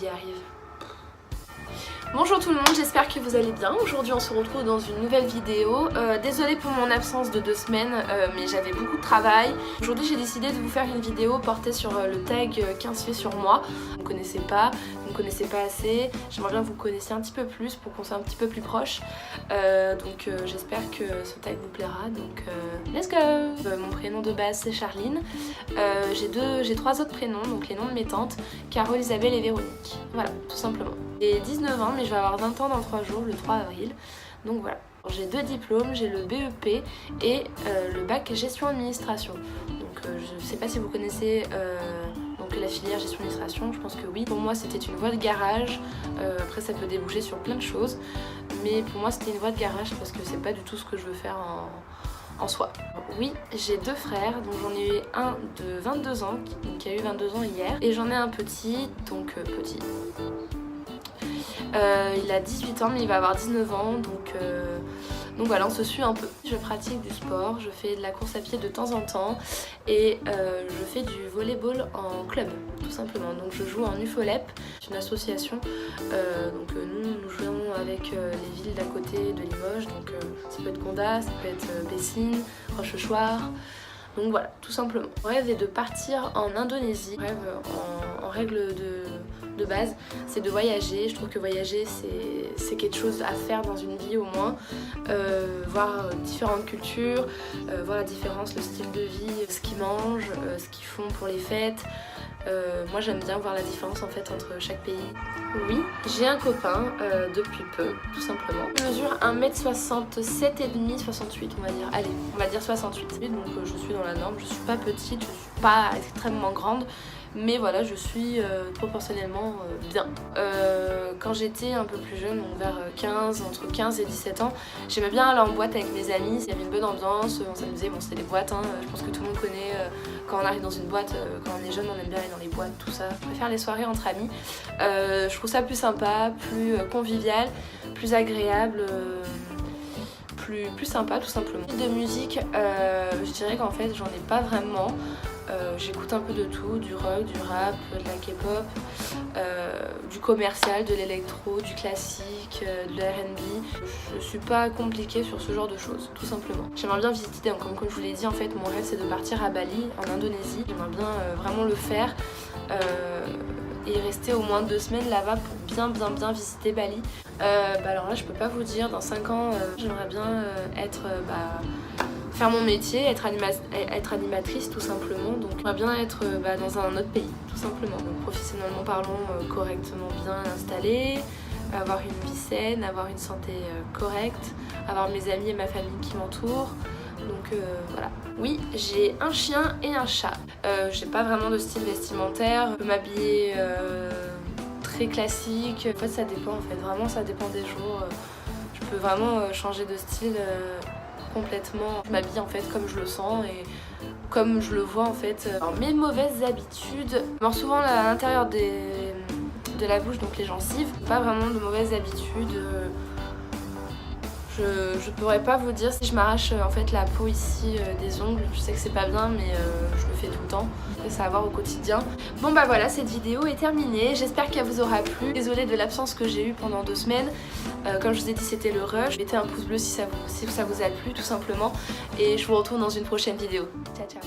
y arrive. Bonjour tout le monde, j'espère que vous allez bien. Aujourd'hui on se retrouve dans une nouvelle vidéo. Désolée pour mon absence de 2 semaines, mais j'avais beaucoup de travail. Aujourd'hui j'ai décidé de vous faire une vidéo portée sur le tag 15 faits sur moi. Vous ne me connaissez pas, vous ne me connaissez pas assez. J'aimerais bien que vous connaissiez un petit peu plus pour qu'on soit un petit peu plus proche. J'espère que ce tag vous plaira, donc let's go. Mon prénom de base c'est Charline. J'ai 3 autres prénoms, donc les noms de mes tantes, Carole, Isabelle et Véronique. Voilà, tout simplement. J'ai 19 ans, mais je vais avoir 20 ans dans 3 jours, le 3 avril. Donc voilà. J'ai 2 diplômes, j'ai le BEP et le bac gestion administration. Donc je sais pas si vous connaissez donc la filière gestion administration, je pense que oui. Pour moi c'était une voie de garage, après ça peut déboucher sur plein de choses. Mais pour moi c'était une voie de garage parce que c'est pas du tout ce que je veux faire en soi. Oui, j'ai 2 frères, donc j'en ai eu un de 22 ans, qui a eu 22 ans hier. Et j'en ai un petit, donc petit. Il a 18 ans mais il va avoir 19 ans donc voilà, on se suit un peu. Je pratique du sport, je fais de la course à pied de temps en temps et je fais du volleyball en club tout simplement. Donc je joue en UFOLEP, c'est une association, nous jouons avec les villes d'à côté de Limoges, donc ça peut être Condat, ça peut être Bessines, Rochechouart. Donc voilà, tout simplement. Mon rêve est de partir en Indonésie. Mon rêve en règle de base, c'est de voyager. Je trouve que voyager, c'est quelque chose à faire dans une vie au moins. Voir différentes cultures, voir la différence, le style de vie, ce qu'ils mangent, ce qu'ils font pour les fêtes. Moi j'aime bien voir la différence en fait entre chaque pays. Oui, j'ai un copain depuis peu, tout simplement. Il mesure 1m67 et demi, 68 on va dire. Allez, on va dire 68. Donc je suis dans la norme, je suis pas petite, je suis pas extrêmement grande. Mais voilà, je suis proportionnellement bien. Quand j'étais un peu plus jeune, donc vers entre 15 et 17 ans, j'aimais bien aller en boîte avec mes amis. Il y avait une bonne ambiance, on s'amusait, bon c'était des boîtes, hein. Je pense que tout le monde connaît quand on arrive dans une boîte, quand on est jeune on aime bien aller dans les boîtes, tout ça. Je préfère les soirées entre amis. Je trouve ça plus sympa, plus convivial, plus agréable. Plus sympa tout simplement. De musique, je dirais qu'en fait j'en ai pas vraiment. J'écoute un peu de tout, du rock, du rap, de la K-pop, du commercial, de l'électro, du classique, de la R&B. Je suis pas compliquée sur ce genre de choses, tout simplement. J'aimerais bien visiter, comme je vous l'ai dit, en fait mon rêve c'est de partir à Bali, en Indonésie. J'aimerais bien vraiment le faire et rester au moins 2 semaines là-bas pour bien visiter Bali. Alors là je peux pas vous dire, dans 5 ans j'aimerais bien faire mon métier, être animatrice tout simplement. Donc j'aimerais bien être dans un autre pays tout simplement. Donc professionnellement parlant, correctement bien installée, avoir une vie saine, avoir une santé correcte, avoir mes amis et ma famille qui m'entourent. Donc voilà. Oui, j'ai un chien et un chat. J'ai pas vraiment de style vestimentaire. Je peux m'habiller très classique. En fait ça dépend, vraiment ça dépend des jours. Je peux vraiment changer de style complètement. Je m'habille en fait comme je le sens et comme je le vois en fait. Alors, mes mauvaises habitudes, je mords souvent à l'intérieur de la bouche, donc les gencives. Pas vraiment de mauvaises habitudes. Je pourrais pas vous dire si je m'arrache en fait la peau ici des ongles. Je sais que c'est pas bien mais je le fais tout le temps. Et ça à voir au quotidien. Bon bah voilà, cette vidéo est terminée. J'espère qu'elle vous aura plu. Désolée de l'absence que j'ai eue pendant 2 semaines. Comme je vous ai dit c'était le rush. Mettez un pouce bleu si ça vous a plu tout simplement. Et je vous retrouve dans une prochaine vidéo. Ciao ciao.